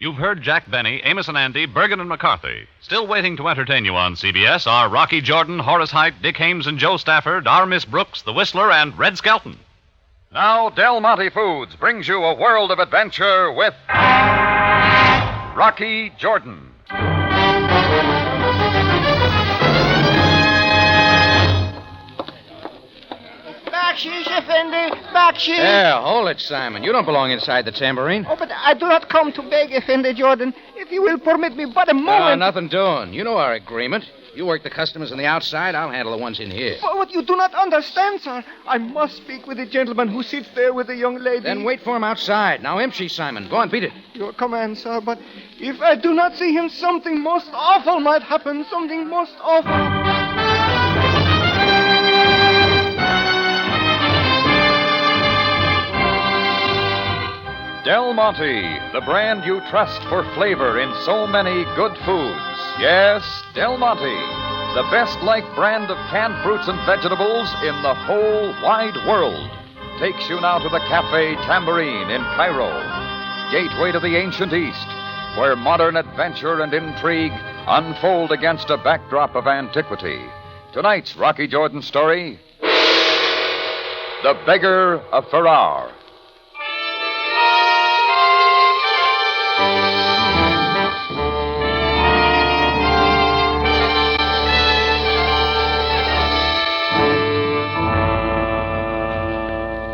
You've heard Jack Benny, Amos and Andy, Bergen and McCarthy. Still waiting to entertain you on CBS are Rocky Jordan, Horace Heidt, Dick Hames and Joe Stafford, our Miss Brooks, the Whistler, and Red Skelton. Now, Del Monte Foods brings you a world of adventure with Rocky Jordan. Backsheesh, Effendi, backsheesh. Yeah, hold it, Simon. You don't belong inside the tambourine. Oh, but I do not come to beg, Effendi Jordan. If you will permit me but a moment. Nothing doing. You know our agreement. You work the customers on the outside, I'll handle the ones in here. But you do not understand, sir. I must speak with the gentleman who sits there with the young lady. Then wait for him outside. Now empty, Simon. Go on, beat it. Your command, sir, but if I do not see him, something most awful might happen. Something most awful. Del Monte, the brand you trust for flavor in so many good foods. Yes, Del Monte, the best liked brand of canned fruits and vegetables in the whole wide world, takes you now to the Cafe Tambourine in Cairo, gateway to the ancient East, where modern adventure and intrigue unfold against a backdrop of antiquity. Tonight's Rocky Jordan story, The Beggar of Farar.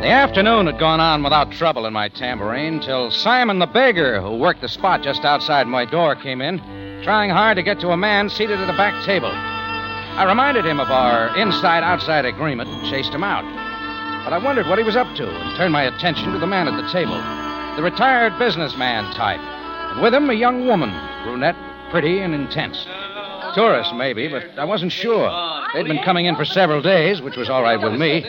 The afternoon had gone on without trouble in my tambourine till Simon the Beggar, who worked the spot just outside my door, came in, trying hard to get to a man seated at a back table. I reminded him of our inside-outside agreement and chased him out. But I wondered what he was up to and turned my attention to the man at the table, the retired businessman type, and with him a young woman, brunette, pretty, and intense. Tourist, maybe, but I wasn't sure. They'd been coming in for several days, which was all right with me.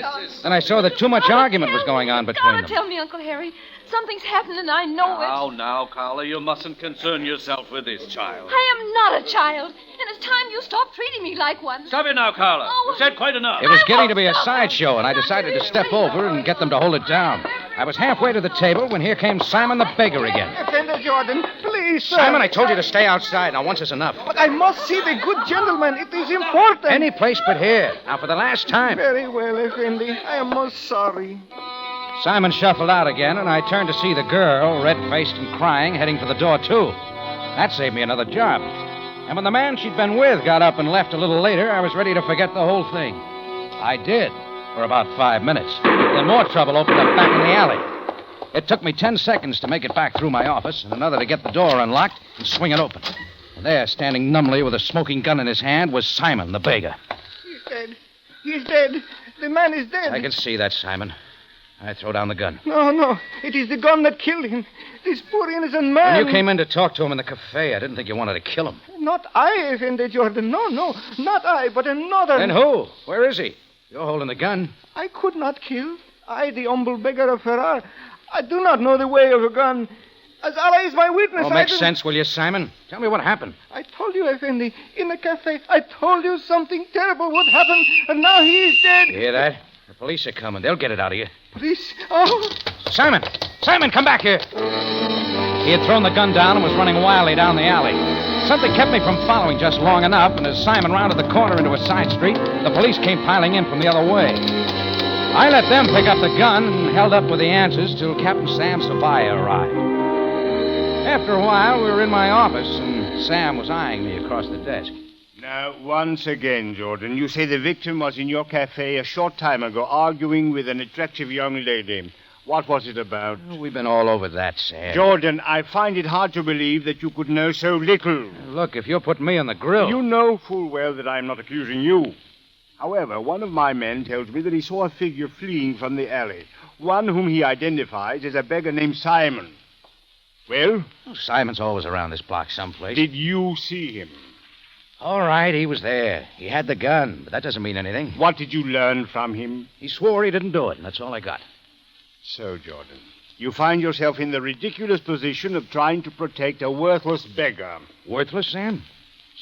Then I saw that too much argument was going on between them. Tell me, Uncle Harry. Something's happened and I know it. Now, Carla, you mustn't concern yourself with this child. I am not a child, and it's time you stopped treating me like one. Stop it now, Carla. Oh. You said quite enough. It was getting to be a sideshow, and I decided to step over and get them to hold it down. I was halfway to the table when here came Simon the Beggar again. Effendi Jordan, please, sir. Simon, I told you to stay outside. Now, once is enough. But I must see the good gentleman. It is important. Any place but here. Now, for the last time. Very well, Effendi. I am most sorry. Simon shuffled out again, and I turned to see the girl, red-faced and crying, heading for the door, too. That saved me another job. And when the man she'd been with got up and left a little later, I was ready to forget the whole thing. I did, for about 5 minutes. Then more trouble opened up back in the alley. It took me 10 seconds to make it back through my office, and another to get the door unlocked and swing it open. And there, standing numbly with a smoking gun in his hand, was Simon the Beggar. He's dead. He's dead. The man is dead. I can see that, Simon. I throw down the gun. No. It is the gun that killed him. This poor innocent man. When you came in to talk to him in the cafe, I didn't think you wanted to kill him. Not I, Effendi Jordan. No. Not I, but another. Then who? Where is he? You're holding the gun. I could not kill. I, the humble beggar of Farar. I do not know the way of a gun. As Allah is my witness, Make sense, will you, Simon? Tell me what happened. I told you, Effendi, in the cafe. I told you something terrible would happen, and now he is dead. You hear that? The police are coming. They'll get it out of you. Police? Oh. Simon, come back here. He had thrown the gun down and was running wildly down the alley. Something kept me from following just long enough, and as Simon rounded the corner into a side street, the police came piling in from the other way. I let them pick up the gun and held up with the answers till Captain Sam Sabaaya arrived. After a while, we were in my office, and Sam was eyeing me across the desk. Now, once again, Jordan, you say the victim was in your cafe a short time ago arguing with an attractive young lady. What was it about? We've been all over that, Sam. Jordan, I find it hard to believe that you could know so little. Look, if you're putting me on the grill... You know full well that I'm not accusing you. However, one of my men tells me that he saw a figure fleeing from the alley, one whom he identifies as a beggar named Simon. Well? Simon's always around this block someplace. Did you see him? All right, he was there. He had the gun, but that doesn't mean anything. What did you learn from him? He swore he didn't do it, and that's all I got. So, Jordan, you find yourself in the ridiculous position of trying to protect a worthless beggar. Worthless, Sam?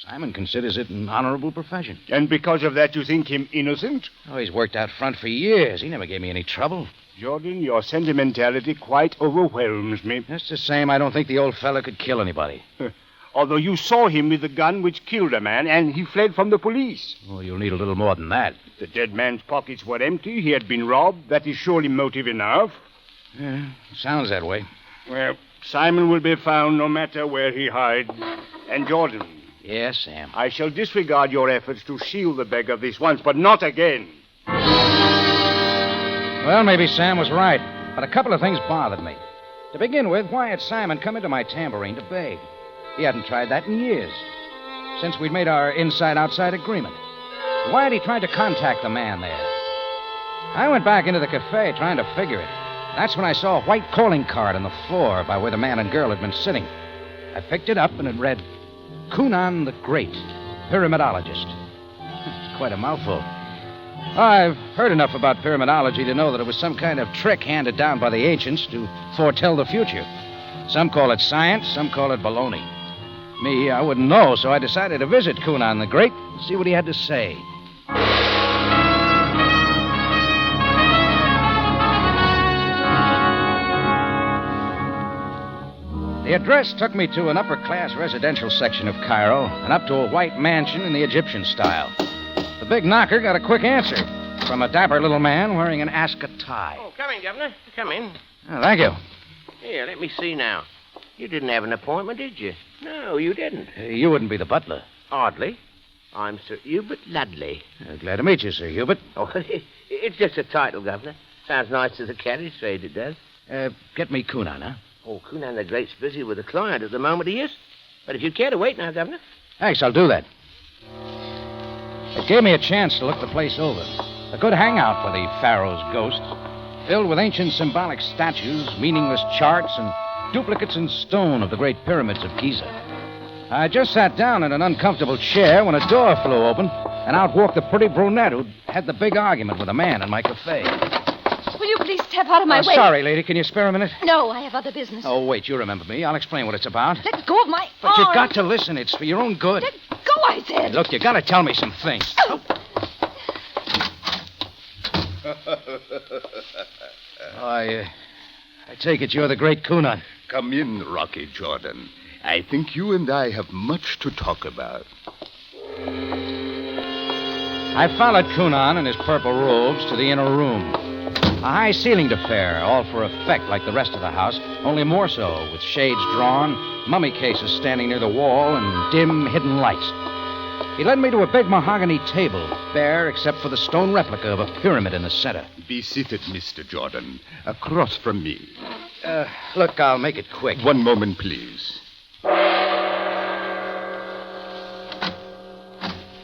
Simon considers it an honorable profession. And because of that, you think him innocent? Oh, he's worked out front for years. He never gave me any trouble. Jordan, your sentimentality quite overwhelms me. Just the same, I don't think the old fella could kill anybody. Although you saw him with the gun which killed a man, and he fled from the police. Oh, you'll need a little more than that. The dead man's pockets were empty. He had been robbed. That is surely motive enough. Yeah, sounds that way. Well, Simon will be found no matter where he hides. And Jordan. Yes, Sam. I shall disregard your efforts to shield the beggar this once, but not again. Well, maybe Sam was right, but a couple of things bothered me. To begin with, why had Simon come into my tambourine to beg? He hadn't tried that in years, since we'd made our inside-outside agreement. Why had he tried to contact the man there? I went back into the cafe trying to figure it. That's when I saw a white calling card on the floor by where the man and girl had been sitting. I picked it up, and it read, Cunan the Great, pyramidologist. It's quite a mouthful. I've heard enough about pyramidology to know that it was some kind of trick handed down by the ancients to foretell the future. Some call it science, some call it baloney. Me, I wouldn't know, so I decided to visit Cunan the Great and see what he had to say. The address took me to an upper-class residential section of Cairo and up to a white mansion in the Egyptian style. The big knocker got a quick answer from a dapper little man wearing an ascot tie. Oh, come in, Governor. Come in. Oh, thank you. Here, let me see now. You didn't have an appointment, did you? No, you didn't. You wouldn't be the butler. Hardly. I'm Sir Hubert Ludley. Glad to meet you, Sir Hubert. Oh, it's just a title, Governor. Sounds nice to the carriage trade, it does. Get me Cunan, huh? Oh, Cunan the Great's busy with a client at the moment, he is. But if you'd care to wait now, Governor. Thanks, I'll do that. It gave me a chance to look the place over. A good hangout for the pharaoh's ghosts, filled with ancient symbolic statues, meaningless charts, and duplicates in stone of the great pyramids of Giza. I just sat down in an uncomfortable chair when a door flew open, and out walked the pretty brunette who'd had the big argument with a man in my cafe. Will you please step out of my way? Sorry, lady. Can you spare a minute? No, I have other business. Oh, wait. You remember me. I'll explain what it's about. Let go of my But arm. you've got to listen. It's for your own good. Let go, I said. Look, you got to tell me some things. Oh. I take it you're the great Cunan. Come in, Rocky Jordan. I think you and I have much to talk about. I followed Cunan in his purple robes to the inner room. A high-ceilinged affair, all for effect like the rest of the house, only more so, with shades drawn, mummy cases standing near the wall, and dim, hidden lights. He led me to a big mahogany table, bare except for the stone replica of a pyramid in the center. Be seated, Mr. Jordan, across from me. Look, I'll make it quick. One moment, please.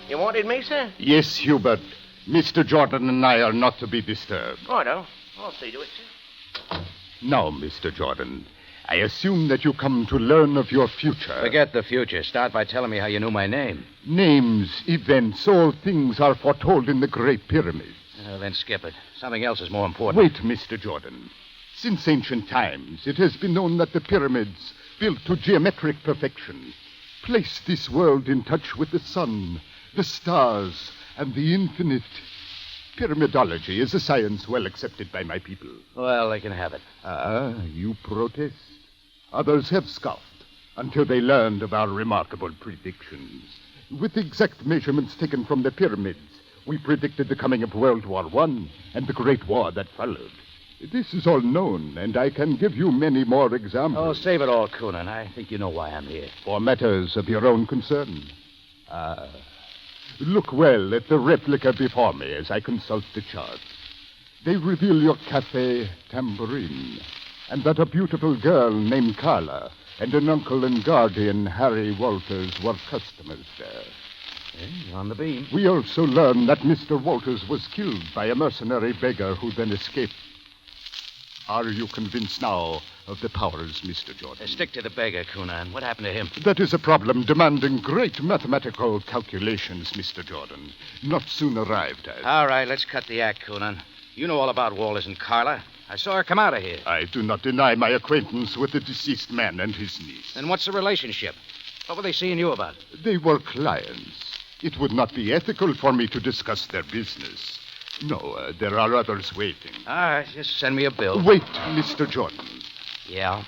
You wanted me, sir? Yes, Hubert. Mr. Jordan and I are not to be disturbed. Righto. I'll see to it, sir. Now, Mr. Jordan, I assume that you come to learn of your future. Forget the future. Start by telling me how you knew my name. Names, events, all things are foretold in the Great Pyramid. Then skip it. Something else is more important. Wait, Mr. Jordan. Since ancient times, it has been known that the pyramids, built to geometric perfection, place this world in touch with the sun, the stars, and the infinite. Pyramidology is a science well accepted by my people. Well, they can have it. You protest? Others have scoffed until they learned of our remarkable predictions. With exact measurements taken from the pyramids, we predicted the coming of World War I and the Great War that followed. This is all known, and I can give you many more examples. Oh, save it all, Cunan. I think you know why I'm here. For matters of your own concern. Look well at the replica before me as I consult the charts. They reveal your Cafe Tambourine, and that a beautiful girl named Carla and an uncle and guardian, Harry Walters, were customers there. You're on the beam. We also learn that Mr. Walters was killed by a mercenary beggar who then escaped. Are you convinced now of the powers, Mr. Jordan? Stick to the beggar, Cunan. What happened to him? That is a problem demanding great mathematical calculations, Mr. Jordan. Not soon arrived at. All right, let's cut the act, Cunan. You know all about Walters and Carla. I saw her come out of here. I do not deny my acquaintance with the deceased man and his niece. And what's the relationship? What were they seeing you about? They were clients. It would not be ethical for me to discuss their business. No, there are others waiting. All right, just send me a bill. Wait, Mr. Jordan. Yeah?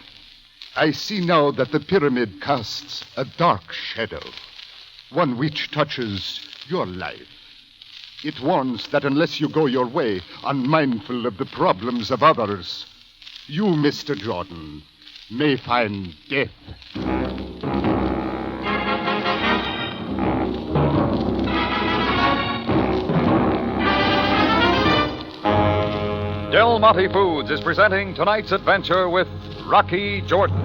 I see now that the pyramid casts a dark shadow, one which touches your life. It warns that unless you go your way, unmindful of the problems of others, you, Mr. Jordan, may find death. Del Monte Foods is presenting tonight's adventure with Rocky Jordan.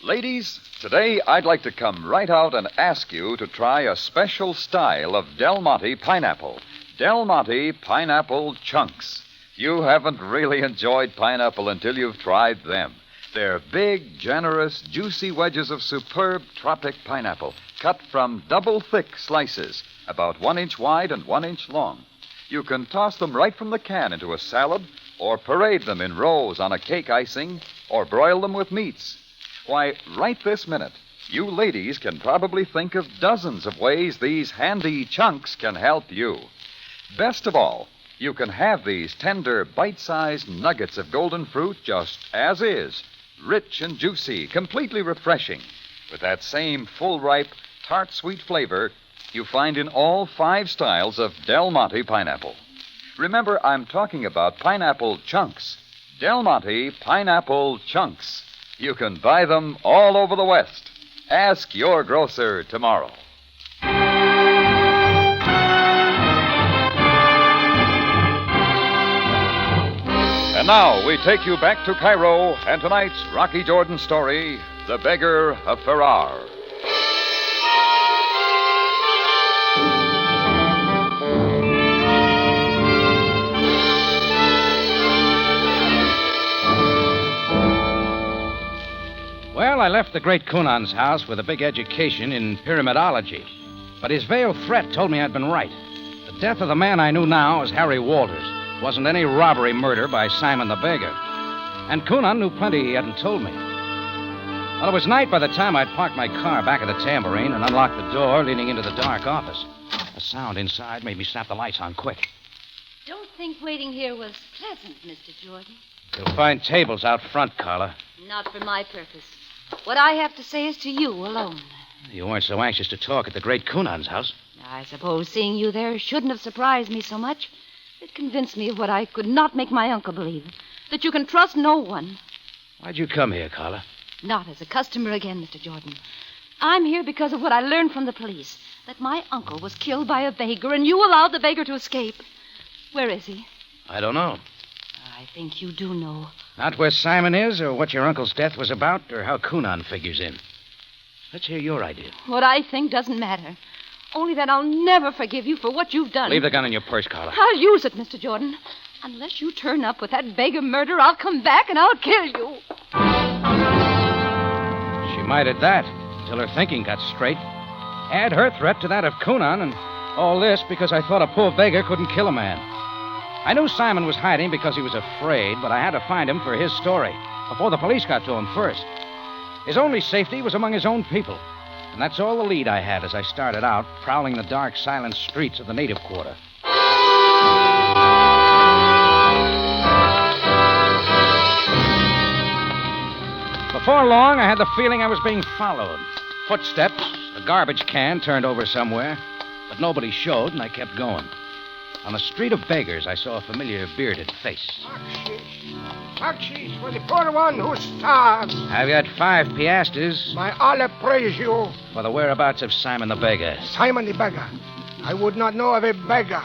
Ladies, today I'd like to come right out and ask you to try a special style of Del Monte pineapple. Del Monte pineapple chunks. You haven't really enjoyed pineapple until you've tried them. They're big, generous, juicy wedges of superb tropic pineapple, cut from double-thick slices, about 1 inch wide and 1 inch long. You can toss them right from the can into a salad, or parade them in rows on a cake icing, or broil them with meats. Why, right this minute, you ladies can probably think of dozens of ways these handy chunks can help you. Best of all, you can have these tender, bite-sized nuggets of golden fruit just as is, rich and juicy, completely refreshing, with that same full-ripe, tart-sweet flavor you find in all 5 styles of Del Monte pineapple. Remember, I'm talking about pineapple chunks. Del Monte pineapple chunks. You can buy them all over the West. Ask your grocer tomorrow. And now we take you back to Cairo and tonight's Rocky Jordan story, The Beggar of Farar. Well, I left the great Cunan's house with a big education in pyramidology. But his veiled threat told me I'd been right. The death of the man I knew now as Harry Walters wasn't any robbery murder by Simon the Beggar. And Cunan knew plenty he hadn't told me. Well, it was night by the time I'd parked my car back at the Tambourine and unlocked the door leading into the dark office. A sound inside made me snap the lights on quick. Don't think waiting here was pleasant, Mr. Jordan. You'll find tables out front, Carla. Not for my purpose. What I have to say is to you alone. You weren't so anxious to talk at the great Cunan's house. I suppose seeing you there shouldn't have surprised me so much. It convinced me of what I could not make my uncle believe, that you can trust no one. Why'd you come here, Carla? Not as a customer again, Mr. Jordan. I'm here because of what I learned from the police, that my uncle was killed by a beggar, and you allowed the beggar to escape. Where is he? I don't know. I think you do know. Not where Simon is, or what your uncle's death was about, or how Cunan figures in. Let's hear your idea. What I think doesn't matter. Only that I'll never forgive you for what you've done. Leave the gun in your purse, Carla. I'll use it, Mr. Jordan. Unless you turn up with that beggar murder, I'll come back and I'll kill you. She might at that, until her thinking got straight. Add her threat to that of Cunan, and all this because I thought a poor beggar couldn't kill a man. I knew Simon was hiding because he was afraid, but I had to find him for his story, before the police got to him first. His only safety was among his own people, and that's all the lead I had as I started out, prowling the dark, silent streets of the native quarter. Before long, I had the feeling I was being followed. Footsteps, a garbage can turned over somewhere, but nobody showed, and I kept going. On a street of beggars, I saw a familiar bearded face. Bakshish for the poor one who starves. I've got 5 piastres. May Allah praise you. For the whereabouts of Simon the Beggar. Simon the Beggar. I would not know of a beggar.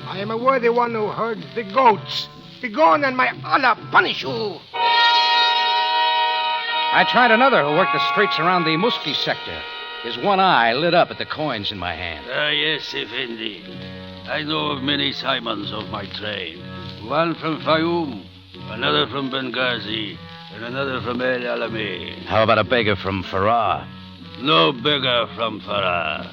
I am a worthy one who herds the goats. Begone, and may Allah punish you. I tried another who worked the streets around the Muski sector. His one eye lit up at the coins in my hand. Yes, Effendi. I know of many Simons of my trade. One from Fayoum, another from Benghazi, and another from El Alamein. How about a beggar from Farar? No beggar from Farar.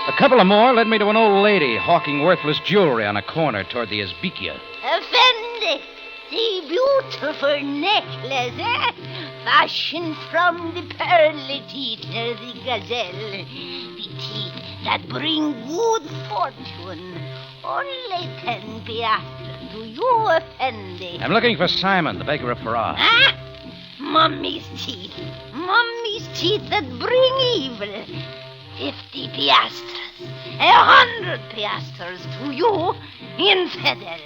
A couple of more led me to an old lady hawking worthless jewelry on a corner toward the Azbikia. Effendi! the beautiful necklace, eh? Fashioned from the pearly teeth of the gazelle. The teeth that bring good fortune. Only 10 piastres. Do you, Effendi? I'm looking for Simon, the baker of Farar. Ah! Mummy's teeth. Mummy's teeth that bring evil. 50 piastres. 100 piastres to you, infidel.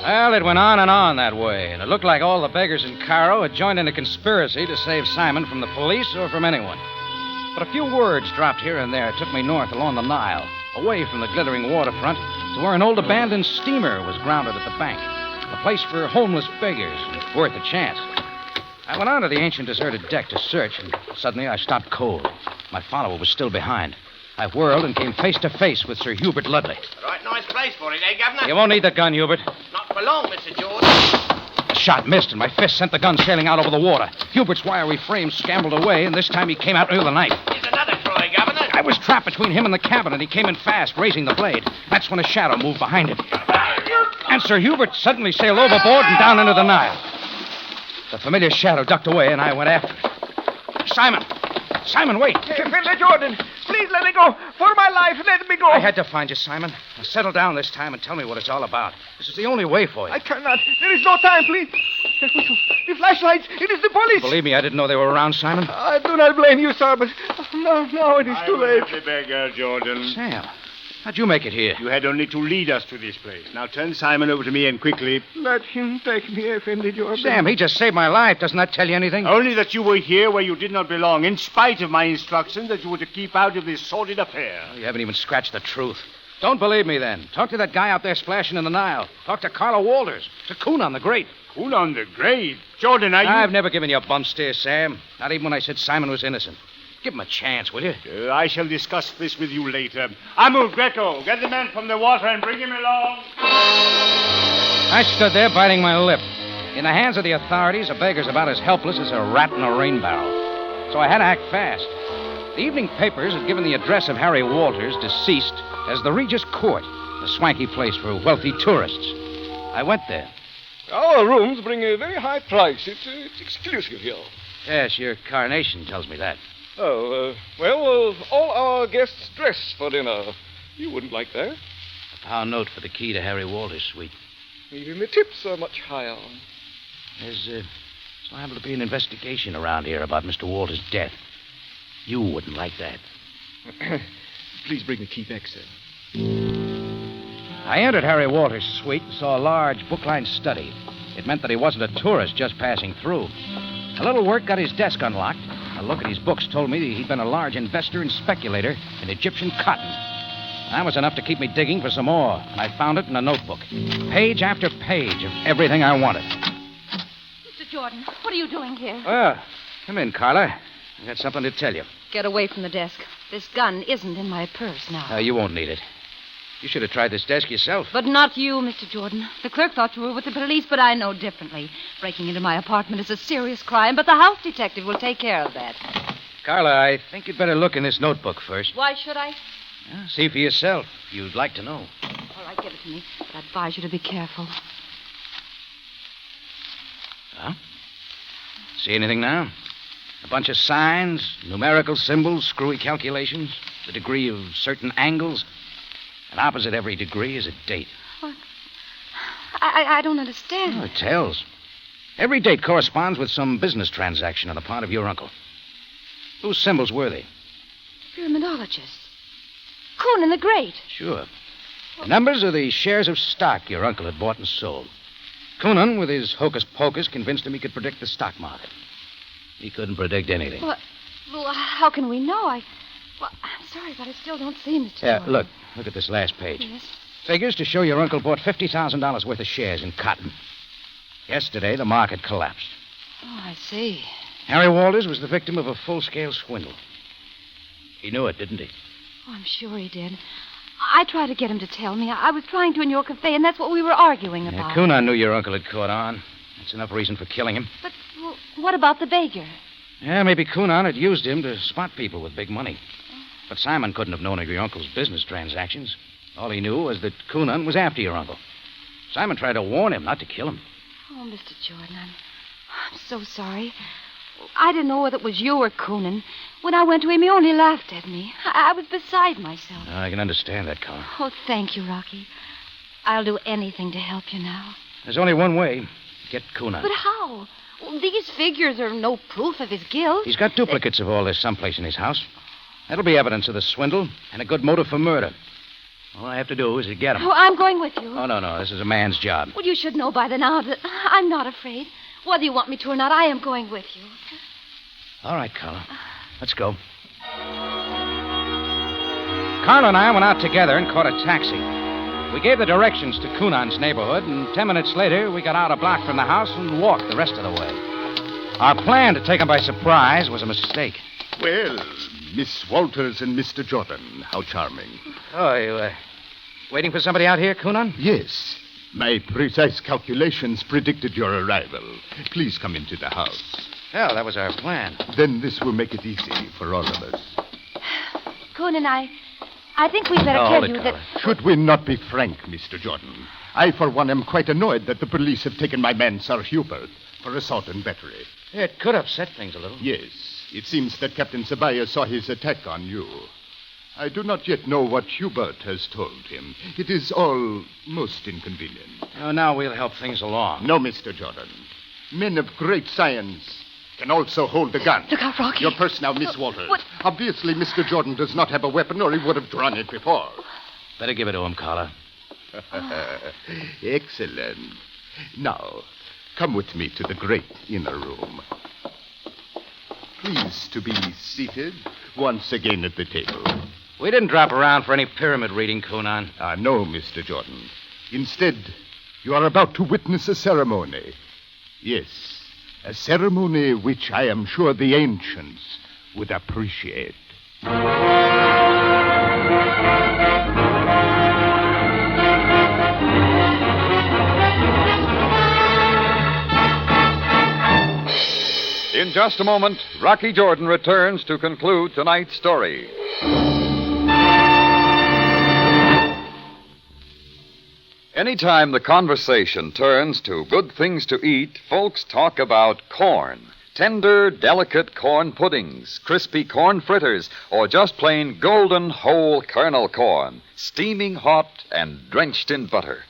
Well, it went on and on that way, and it looked like all the beggars in Cairo had joined in a conspiracy to save Simon from the police or from anyone. But a few words dropped here and there took me north along the Nile, away from the glittering waterfront, to where an old abandoned steamer was grounded at the bank, a place for homeless beggars, and worth a chance. I went on to the ancient deserted deck to search, and suddenly I stopped cold. My follower was still behind. I whirled and came face to face with Sir Hubert Ludley. Right nice place for it, eh, Governor? You won't need the gun, Hubert. Not for long, Mr. Jordan. The shot missed, and my fist sent the gun sailing out over the water. Hubert's wiry frame scrambled away, and this time he came out near the knife. Here's another try, Governor. I was trapped between him and the cabin, and he came in fast, raising the blade. That's when a shadow moved behind him. And Sir Hubert suddenly sailed overboard and down into the Nile. The familiar shadow ducked away, and I went after it. Simon! Simon, wait! Mr. Jordan, please let me go. For my life, let me go. I had to find you, Simon. Now settle down this time and tell me what it's all about. This is the only way for you. I cannot. There is no time, please. The flashlights. It is the police. Believe me, I didn't know they were around, Simon. I do not blame you, sir, but now it is too late. The beggar, Jordan. Sam, how'd you make it here? You had only to lead us to this place. Now turn Simon over to me and quickly. Let him take me, Effendi Jordan. Sam, he just saved my life. Doesn't that tell you anything? Only that you were here where you did not belong, in spite of my instructions that you were to keep out of this sordid affair. You haven't even scratched the truth. Don't believe me, then. Talk to that guy out there splashing in the Nile. Talk to Carlo Walters, to Kunan the Great. Kunan the Great? Jordan, are you... I've never given you a bump steer, Sam. Not even when I said Simon was innocent. Give him a chance, will you? I shall discuss this with you later. Amul Greco, get the man from the water and bring him along. I stood there biting my lip. In the hands of the authorities, a beggar's about as helpless as a rat in a rain barrel. So I had to act fast. The evening papers had given the address of Harry Walters, deceased, as the Regis Court, a swanky place for wealthy tourists. I went there. Our rooms bring a very high price. It's exclusive here. Yes, your carnation tells me that. Oh, all our guests dress for dinner. You wouldn't like that. A pound note for the key to Harry Walters' suite. Even the tips are much higher. There's so liable to be an investigation around here about Mr. Walters' death. You wouldn't like that. Please bring the key back, sir. I entered Harry Walters' suite and saw a large book-lined study. It meant that he wasn't a tourist just passing through. A little work got his desk unlocked. A look at his books told me that he'd been a large investor and speculator in Egyptian cotton. That was enough to keep me digging for some more, and I found it in a notebook. Page after page of everything I wanted. Mr. Jordan, what are you doing here? Well, come in, Carla. I got something to tell you. Get away from the desk. This gun isn't in my purse now. You won't need it. You should have tried this desk yourself. But not you, Mr. Jordan. The clerk thought you were with the police, but I know differently. Breaking into my apartment is a serious crime, but the house detective will take care of that. Carla, I think you'd better look in this notebook first. Why should I? See for yourself. You'd like to know. All right, give it to me. But I advise you to be careful. Huh? See anything now? A bunch of signs, numerical symbols, screwy calculations, the degree of certain angles. And opposite every degree is a date. What? I don't understand. Oh, it tells. Every date corresponds with some business transaction on the part of your uncle. Whose symbols were they? Pyramidologists. Kunan the Great. Sure. The numbers are the shares of stock your uncle had bought and sold. Kunan, with his hocus-pocus, convinced him he could predict the stock market. He couldn't predict anything. Well, how can we know? I'm sorry, but I still don't see Mr. Jordan. Look at this last page. Yes? Figures to show your uncle bought $50,000 worth of shares in cotton. Yesterday, the market collapsed. Oh, I see. Harry Walters was the victim of a full-scale swindle. He knew it, didn't he? Oh, I'm sure he did. I tried to get him to tell me. I was trying to in your cafe, and that's what we were arguing about. Kunan knew your uncle had caught on. That's enough reason for killing him. But what about the beggar? Yeah, maybe Kunan had used him to spot people with big money. But Simon couldn't have known of your uncle's business transactions. All he knew was that Coonan was after your uncle. Simon tried to warn him not to kill him. Oh, Mr. Jordan, I'm so sorry. I didn't know whether it was you or Coonan. When I went to him, he only laughed at me. I was beside myself. I can understand that, Carl. Oh, thank you, Rocky. I'll do anything to help you now. There's only one way. Get Coonan. But how? Well, these figures are no proof of his guilt. He's got duplicates of all this someplace in his house. That'll be evidence of the swindle and a good motive for murder. All I have to do is to get him. Oh, I'm going with you. Oh, no. This is a man's job. Well, you should know by now that I'm not afraid. Whether you want me to or not, I am going with you. All right, Carla. Let's go. Carla and I went out together and caught a taxi. We gave the directions to Coonan's neighborhood, and 10 minutes later, we got out a block from the house and walked the rest of the way. Our plan to take him by surprise was a mistake. Well, Miss Walters and Mr. Jordan, how charming. Oh, you waiting for somebody out here, Coonan? Yes. My precise calculations predicted your arrival. Please come into the house. Well, that was our plan. Then this will make it easy for all of us. Coonan, I think we'd better hold tell it, you Carla. that... Should we not be frank, Mr. Jordan? I, for one, am quite annoyed that the police have taken my man, Sir Hubert, for assault and battery. It could upset things a little. Yes. It seems that Captain Sabaaya saw his attack on you. I do not yet know what Hubert has told him. It is all most inconvenient. Oh, now we'll help things along. No, Mr. Jordan. Men of great science can also hold a gun. Look out, Rocky. Your purse now, Miss Walters. What? Obviously, Mr. Jordan does not have a weapon, or he would have drawn it before. Better give it to him, Carla. Excellent. Now, come with me to the great inner room. Please to be seated once again at the table. We didn't drop around for any pyramid reading, Coonan. No, Mr. Jordan. Instead, you are about to witness a ceremony. Yes, a ceremony which I am sure the ancients would appreciate. In just a moment, Rocky Jordan returns to conclude tonight's story. Anytime the conversation turns to good things to eat, folks talk about corn. Tender, delicate corn puddings, crispy corn fritters, or just plain golden whole kernel corn, steaming hot and drenched in butter.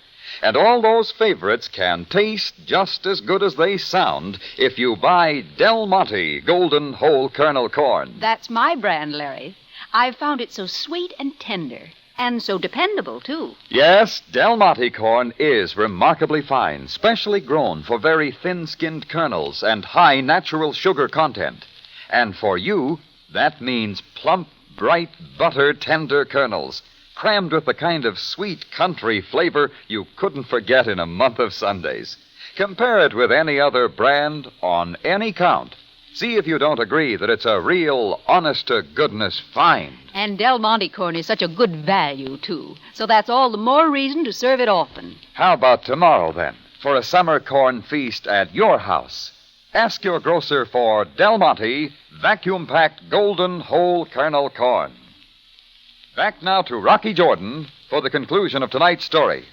And all those favorites can taste just as good as they sound if you buy Del Monte golden whole kernel corn. That's my brand, Larry. I've found it so sweet and tender, and so dependable, too. Yes, Del Monte corn is remarkably fine, specially grown for very thin-skinned kernels and high natural sugar content. And for you, that means plump, bright, butter-tender kernels, crammed with the kind of sweet country flavor you couldn't forget in a month of Sundays. Compare it with any other brand on any count. See if you don't agree that it's a real, honest-to-goodness find. And Del Monte corn is such a good value, too. So that's all the more reason to serve it often. How about tomorrow, then, for a summer corn feast at your house? Ask your grocer for Del Monte vacuum-packed golden whole kernel corn. Back now to Rocky Jordan for the conclusion of tonight's story.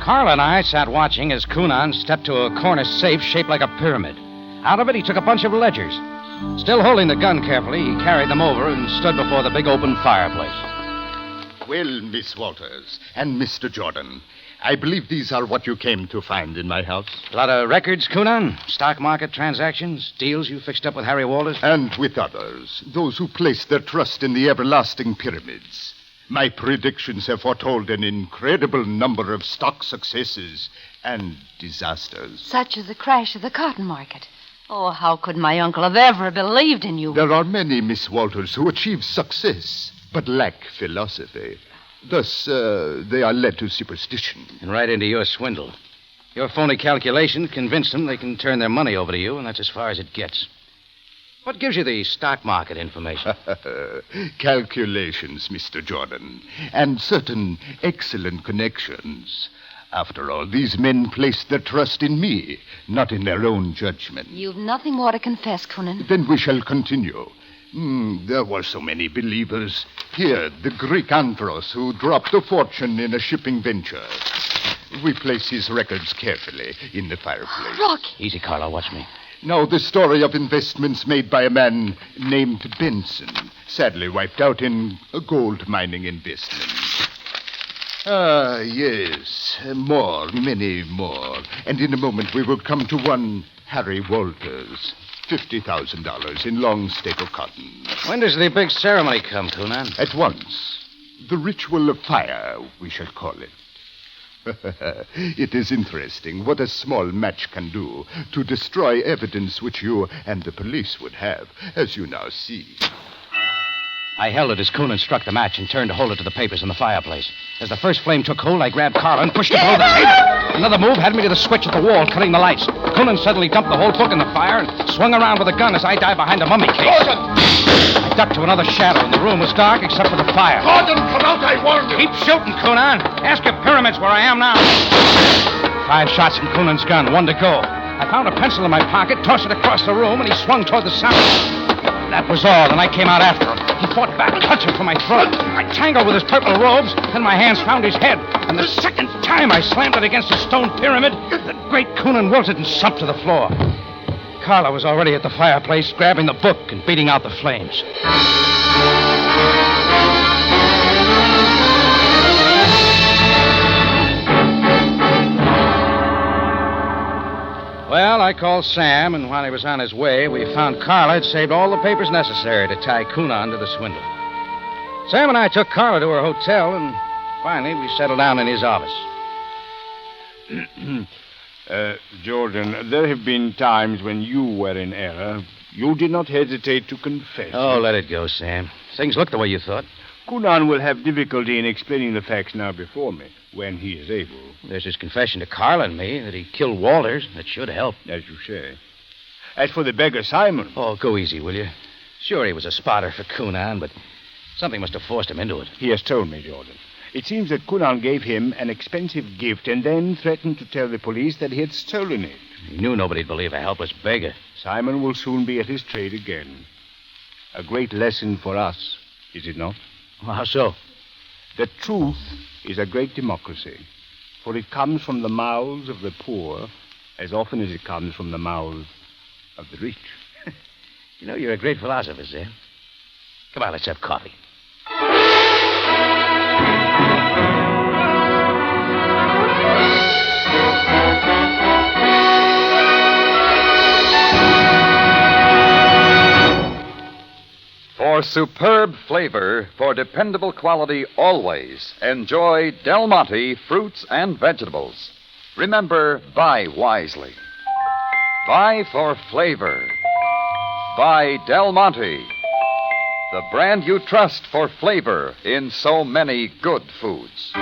Carla and I sat watching as Coonan stepped to a corner safe shaped like a pyramid. Out of it, he took a bunch of ledgers. Still holding the gun carefully, he carried them over and stood before the big open fireplace. Well, Miss Walters and Mr. Jordan, I believe these are what you came to find in my house. A lot of records, Coonan? Stock market transactions? Deals you fixed up with Harry Walters? And with others, those who place their trust in the everlasting pyramids. My predictions have foretold an incredible number of stock successes and disasters. Such as the crash of the cotton market. Oh, how could my uncle have ever believed in you? There are many Miss Walters who achieve success, but lack philosophy. Thus, they are led to superstition. And right into your swindle. Your phony calculations convince them they can turn their money over to you, and that's as far as it gets. What gives you the stock market information? Calculations, Mr. Jordan, and certain excellent connections. After all, these men placed their trust in me, not in their own judgment. You've nothing more to confess, Coonan. Then we shall continue. There were so many believers. Here, the Greek Andros, who dropped a fortune in a shipping venture. We place his records carefully in the fireplace. Rocky! Easy, Carlo. Watch me. Now, the story of investments made by a man named Benson, sadly wiped out in a gold mining investment. Yes, more, many more. And in a moment we will come to one Harry Walters. $50,000 in long staple cotton. When does the big ceremony come, Coonan? At once. The ritual of fire, we shall call it. It is interesting what a small match can do to destroy evidence which you and the police would have, as you now see. I held it as Coonan struck the match and turned to hold it to the papers in the fireplace. As the first flame took hold, I grabbed Carla and pushed her below the table. Another move had me to the switch at the wall, cutting the lights. Coonan suddenly dumped the whole book in the fire and swung around with a gun as I dived behind a mummy case. I ducked to another shadow, and the room was dark except for the fire. Gordon, come out, I warned you! Keep shooting, Coonan. Ask your pyramids where I am now. 5 shots from Coonan's gun, 1 to go. I found a pencil in my pocket, tossed it across the room, and he swung toward the sound. That was all, and I came out after him. He fought back, clutching for my throat. I tangled with his purple robes, then my hands found his head. And the second time I slammed it against the stone pyramid, the great Coonan wilted and slumped to the floor. Carla was already at the fireplace, grabbing the book and beating out the flames. Well, I called Sam, and while he was on his way, we found Carla had saved all the papers necessary to tie Coonan to the swindle. Sam and I took Carla to her hotel, and finally we settled down in his office. Jordan, there have been times when you were in error. You did not hesitate to confess. Oh, let it go, Sam. Things look the way you thought. Coonan will have difficulty in explaining the facts now before me, when he is able. There's his confession to Carla and me that he killed Walters. That should help. As you say. As for the beggar Simon... Oh, go easy, will you? Sure, he was a spotter for Coonan, but something must have forced him into it. He has told me, Jordan. It seems that Coonan gave him an expensive gift and then threatened to tell the police that he had stolen it. He knew nobody'd believe a helpless beggar. Simon will soon be at his trade again. A great lesson for us, is it not? How so? The truth is a great democracy, for it comes from the mouths of the poor as often as it comes from the mouths of the rich. You know, you're a great philosopher, Sam. Come on, let's have coffee. For superb flavor, for dependable quality always, enjoy Del Monte fruits and vegetables. Remember, buy wisely. Buy for flavor. Buy Del Monte, the brand you trust for flavor in so many good foods.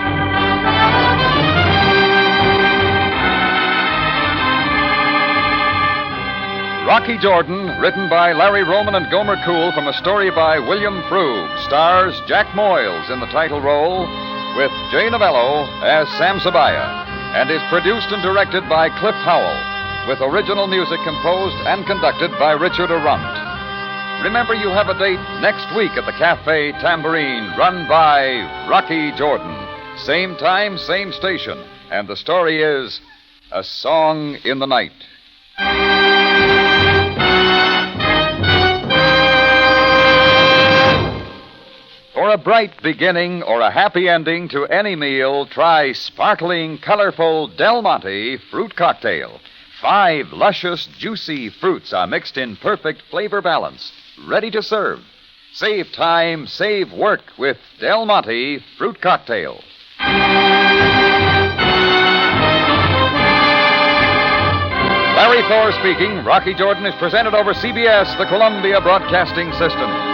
Rocky Jordan, written by Larry Roman and Gomer Cool from a story by William Frug, stars Jack Moyles in the title role with Jay Novello as Sam Sabaaya, and is produced and directed by Cliff Howell, with original music composed and conducted by Richard Arund. Remember, you have a date next week at the Cafe Tambourine, run by Rocky Jordan. Same time, same station, and the story is A Song in the Night. For a bright beginning or a happy ending to any meal, try sparkling, colorful Del Monte fruit cocktail. 5 luscious, juicy fruits are mixed in perfect flavor balance, ready to serve. Save time, save work with Del Monte fruit cocktail. Larry Thor speaking. Rocky Jordan is presented over CBS, the Columbia Broadcasting System.